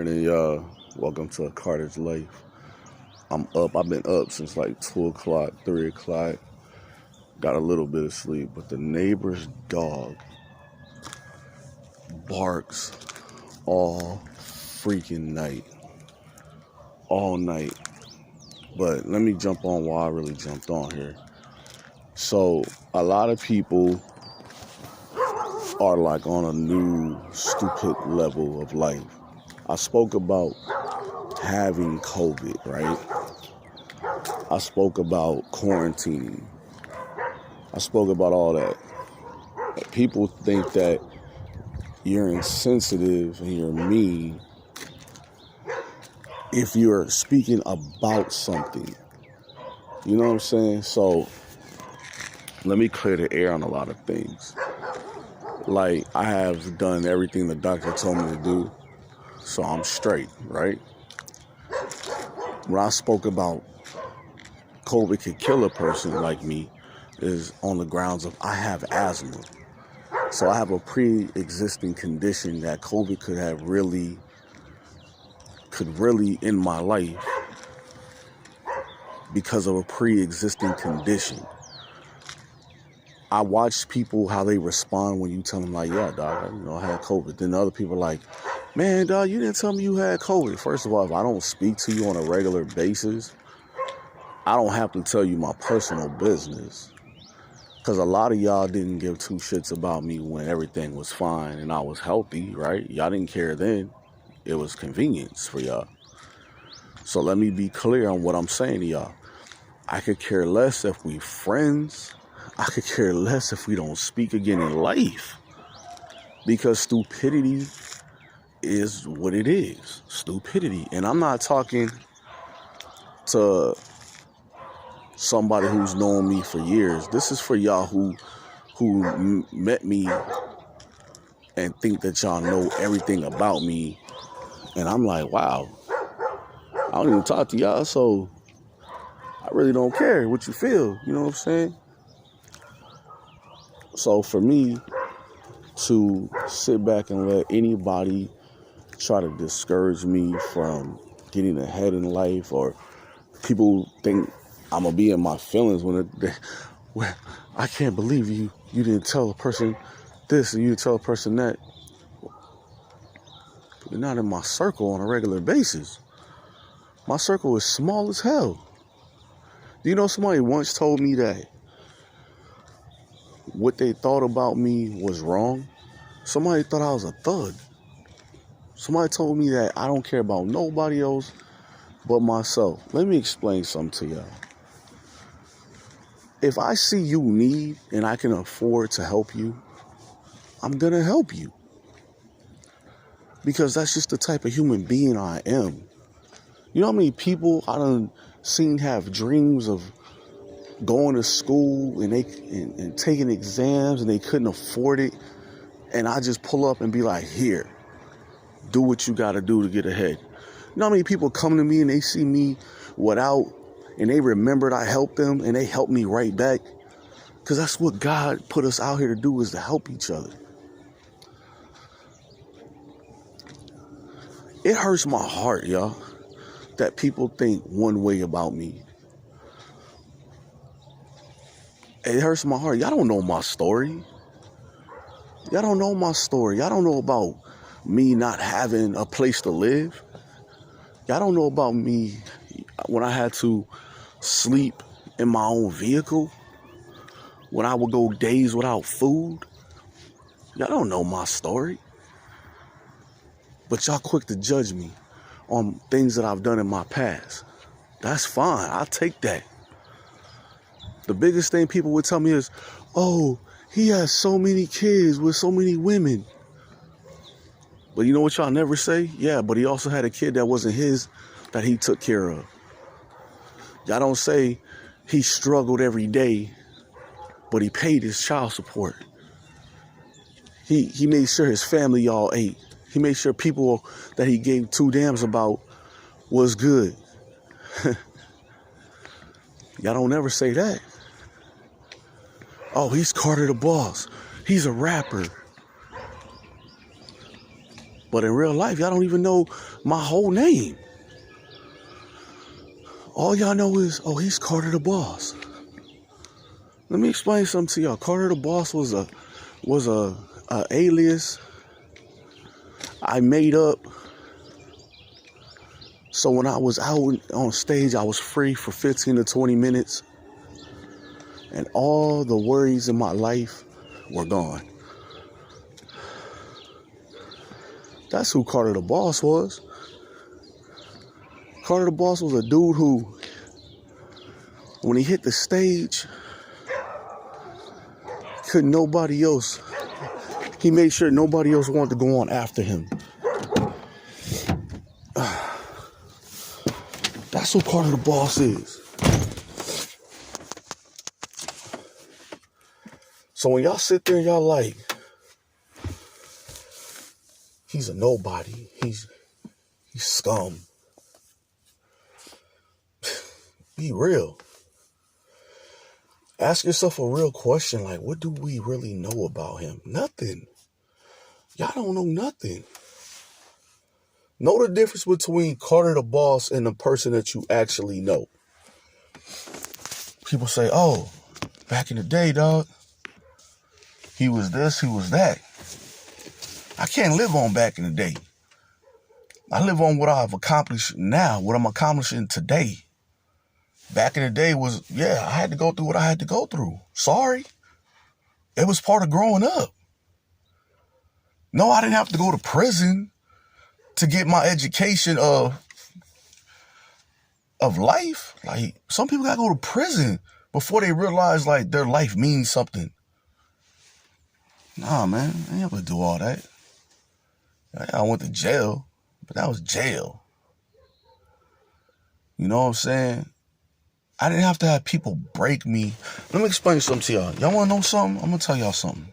Morning, y'all. Welcome to Carter's Life. I'm up. I've been up since like 2 o'clock, 3 o'clock. Got a little bit of sleep, but the neighbor's dog barks all freaking night. All night. But let me jump on why I really jumped on here. So, a lot of people are like on a new stupid level of life. I spoke about having COVID, right? I spoke about quarantining. I spoke about all that. People think that you're insensitive and you're mean if you're speaking about something. You know what I'm saying? So let me clear the air on a lot of things. Like, I have done everything the doctor told me to do, so I'm straight, right? When I spoke about COVID could kill a person like me is on the grounds of I have asthma. So I have a pre-existing condition that COVID could really end my life because of a pre-existing condition. I watch people, how they respond when you tell them, like, yeah, dog, I had COVID. Then other people are like, man, dog, you didn't tell me you had COVID. First of all, if I don't speak to you on a regular basis, I don't have to tell you my personal business. Because a lot of y'all didn't give two shits about me when everything was fine and I was healthy, right? Y'all didn't care then. It was convenience for y'all. So let me be clear on what I'm saying to y'all. I could care less if we friends. I could care less if we don't speak again in life. Because stupidity is what it is. Stupidity. And I'm not talking to somebody who's known me for years. This is for y'all who met me and think that y'all know everything about me. And I'm like, wow, I don't even talk to y'all, so I really don't care what you feel. You know what I'm saying? So for me to sit back and let anybody try to discourage me from getting ahead in life, or people think I'm going to be in my feelings when I can't believe you didn't tell a person this and you didn't tell a person that. You're not in my circle on a regular basis. My circle is small as hell. Do you know somebody once told me that what they thought about me was wrong? Somebody thought I was a thug. Somebody told me that I don't care about nobody else but myself. Let me explain something to y'all. If I see you need and I can afford to help you, I'm going to help you. Because that's just the type of human being I am. You know how many people I done seen have dreams of going to school and taking exams and they couldn't afford it, and I just pull up and be like, here, do what you got to do to get ahead. You know how many people come to me and they see me without, and they remembered I helped them and they helped me right back? Because that's what God put us out here to do, is to help each other. It hurts my heart, y'all, that people think one way about me. It hurts my heart. Y'all don't know my story. Y'all don't know my story. Y'all don't know about me not having a place to live. Y'all don't know about me when I had to sleep in my own vehicle, when I would go days without food. Y'all don't know my story. But y'all quick to judge me on things that I've done in my past. That's fine. I'll take that. The biggest thing people would tell me is, oh, he has so many kids with so many women. But you know what y'all never say? Yeah, but he also had a kid that wasn't his that he took care of. Y'all don't say he struggled every day, but he paid his child support. He made sure his family all ate. He made sure people that he gave two damns about was good. Y'all don't ever say that. Oh, he's Carter the Boss. He's a rapper. But in real life, y'all don't even know my whole name. All y'all know is, oh, he's Carter the Boss. Let me explain something to y'all. Carter the Boss was a alias I made up. So when I was out on stage, I was free for 15 to 20 minutes. And all the worries in my life were gone. That's who Carter the Boss was. Carter the Boss was a dude who, when he hit the stage, couldn't nobody else. He made sure nobody else wanted to go on after him. That's who Carter the Boss is. So when y'all sit there and y'all like, he's a nobody, he's scum. Be real. Ask yourself a real question, like, what do we really know about him? Nothing. Y'all don't know nothing. Know the difference between Carter the Boss and the person that you actually know. People say, oh, back in the day, dog, he was this, he was that. I can't live on back in the day. I live on what I've accomplished now, what I'm accomplishing today. Back in the day was, yeah, I had to go through what I had to go through. Sorry. It was part of growing up. No, I didn't have to go to prison to get my education of life. Like, some people got to go to prison before they realize, like, their life means something. Nah, man, I ain't able to do all that. I went to jail, but that was jail. You know what I'm saying? I didn't have to have people break me. Let me explain something to y'all. Y'all want to know something? I'm going to tell y'all something.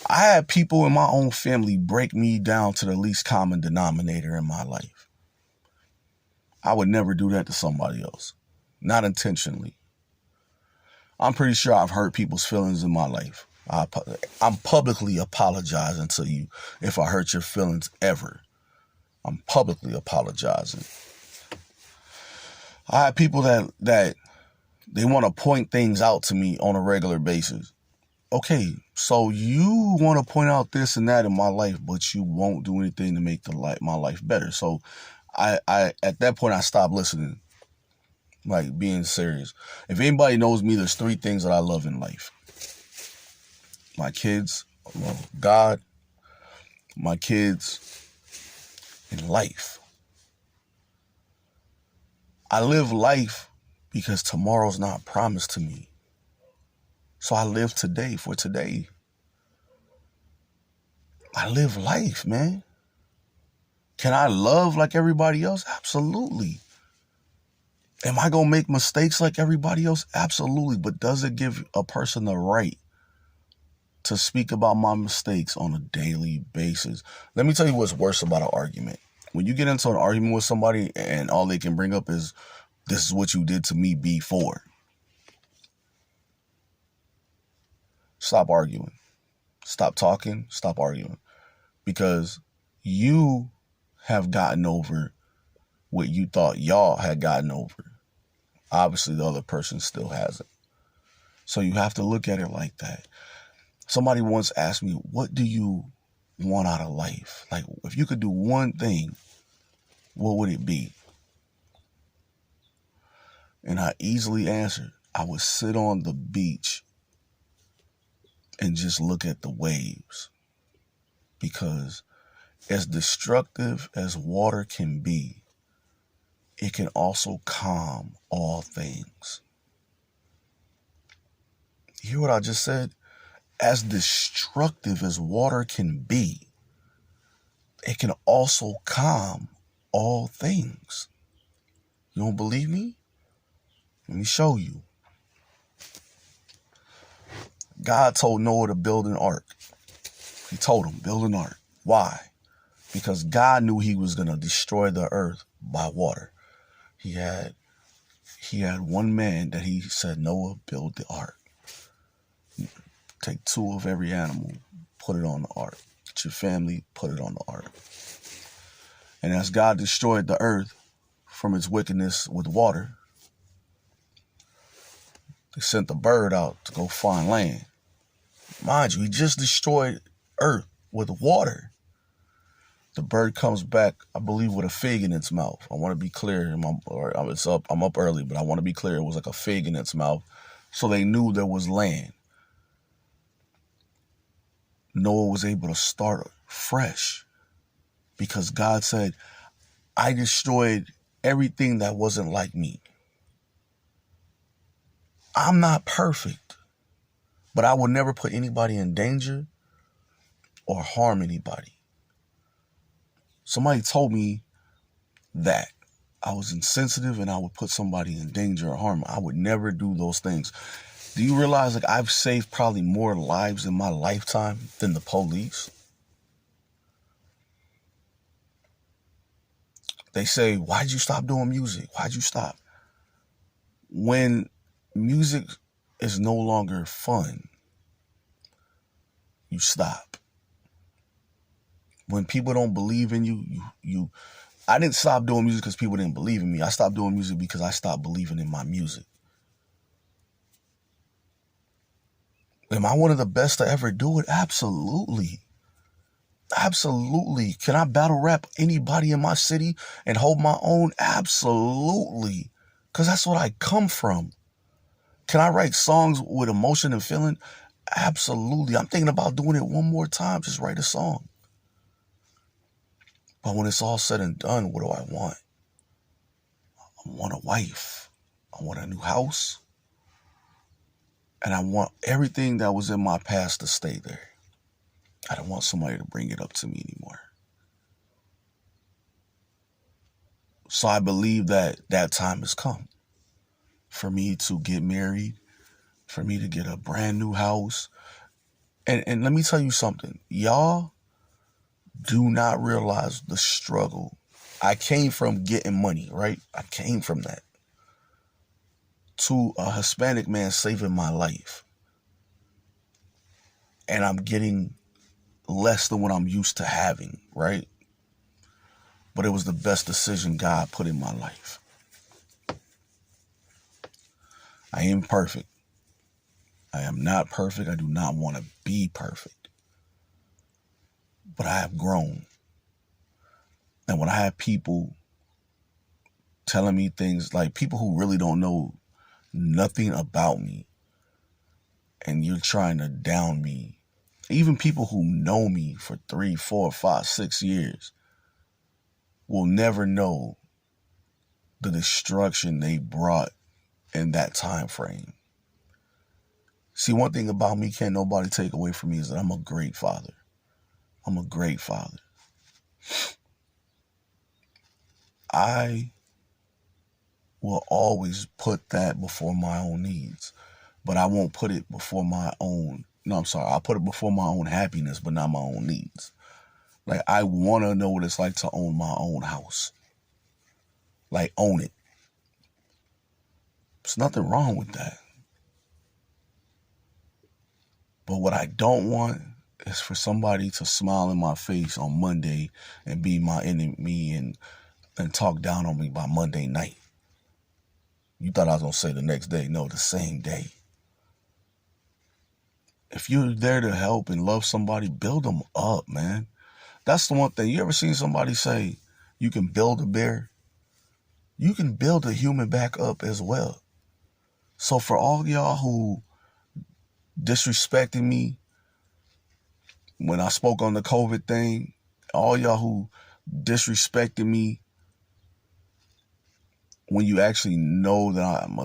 I had people in my own family break me down to the least common denominator in my life. I would never do that to somebody else. Not intentionally. I'm pretty sure I've hurt people's feelings in my life. I'm publicly apologizing to you if I hurt your feelings ever. I'm publicly apologizing. I have people that they want to point things out to me on a regular basis. Okay, so you want to point out this and that in my life, but you won't do anything to make my life better. So I at that point, I stopped listening, like being serious. If anybody knows me, there's 3 things that I love in life. My kids, well, God, my kids, and life. I live life because tomorrow's not promised to me. So I live today for today. I live life, man. Can I love like everybody else? Absolutely. Am I going to make mistakes like everybody else? Absolutely. But does it give a person the right to speak about my mistakes on a daily basis? Let me tell you what's worse about an argument. When you get into an argument with somebody and all they can bring up is, this is what you did to me before. Stop arguing. Stop talking. Stop arguing. Because you have gotten over what you thought y'all had gotten over. Obviously, the other person still hasn't. So you have to look at it like that. Somebody once asked me, what do you want out of life? Like, if you could do one thing, what would it be? And I easily answered, I would sit on the beach and just look at the waves. Because as destructive as water can be, it can also calm all things. You hear what I just said? As destructive as water can be, it can also calm all things. You don't believe me? Let me show you. God told Noah to build an ark. He told him, build an ark. Why? Because God knew he was going to destroy the earth by water. He had one man that he said, Noah, build the ark. Take 2 of every animal, put it on the ark. at your family, put it on the ark. And as God destroyed the earth from its wickedness with water, they sent the bird out to go find land. Mind you, he just destroyed earth with water. The bird comes back, I believe, with a fig in its mouth. I want to be clear. I'm up early, but I want to be clear. It was like a fig in its mouth. So they knew there was land. Noah was able to start fresh because God said, I destroyed everything that wasn't like me. I'm not perfect, but I will never put anybody in danger or harm anybody. Somebody told me that I was insensitive and I would put somebody in danger or harm. I would never do those things. Do you realize like I've saved probably more lives in my lifetime than the police? They say, why'd you stop doing music? Why'd you stop? When music is no longer fun, you stop. When people don't believe in you. I didn't stop doing music because people didn't believe in me. I stopped doing music because I stopped believing in my music. Am I one of the best to ever do it? Absolutely. Absolutely. Can I battle rap anybody in my city and hold my own? Absolutely. Because that's what I come from. Can I write songs with emotion and feeling? Absolutely. I'm thinking about doing it one more time. Just write a song. But when it's all said and done, what do I want? I want a wife. I want a new house. And I want everything that was in my past to stay there. I don't want somebody to bring it up to me anymore. So I believe that that time has come for me to get married, for me to get a brand new house. And let me tell you something. Y'all do not realize the struggle. I came from getting money, right? I came from that. To a Hispanic man saving my life. And I'm getting less than what I'm used to having, right? But it was the best decision God put in my life. I am perfect. I am not perfect. I do not want to be perfect. But I have grown. And when I have people telling me things like people who really don't know nothing about me, and you're trying to down me, even people who know me for 3, 4, 5, 6 years will never know the destruction they brought in that time frame. See, one thing about me can't nobody take away from me is that I'm a great father. I'm a great father. I will always put that before my own needs, but I won't put it before my own. No, I'm sorry. I'll put it before my own happiness, but not my own needs. Like, I want to know what it's like to own my own house. Like, own it. There's nothing wrong with that. But what I don't want is for somebody to smile in my face on Monday and be my enemy and talk down on me by Monday night. You thought I was going to say the next day. No, the same day. If you're there to help and love somebody, build them up, man. That's the one thing. You ever seen somebody say you can build a bear? You can build a human back up as well. So for all y'all who disrespected me when I spoke on the COVID thing, all y'all who disrespected me when you actually know that I'm a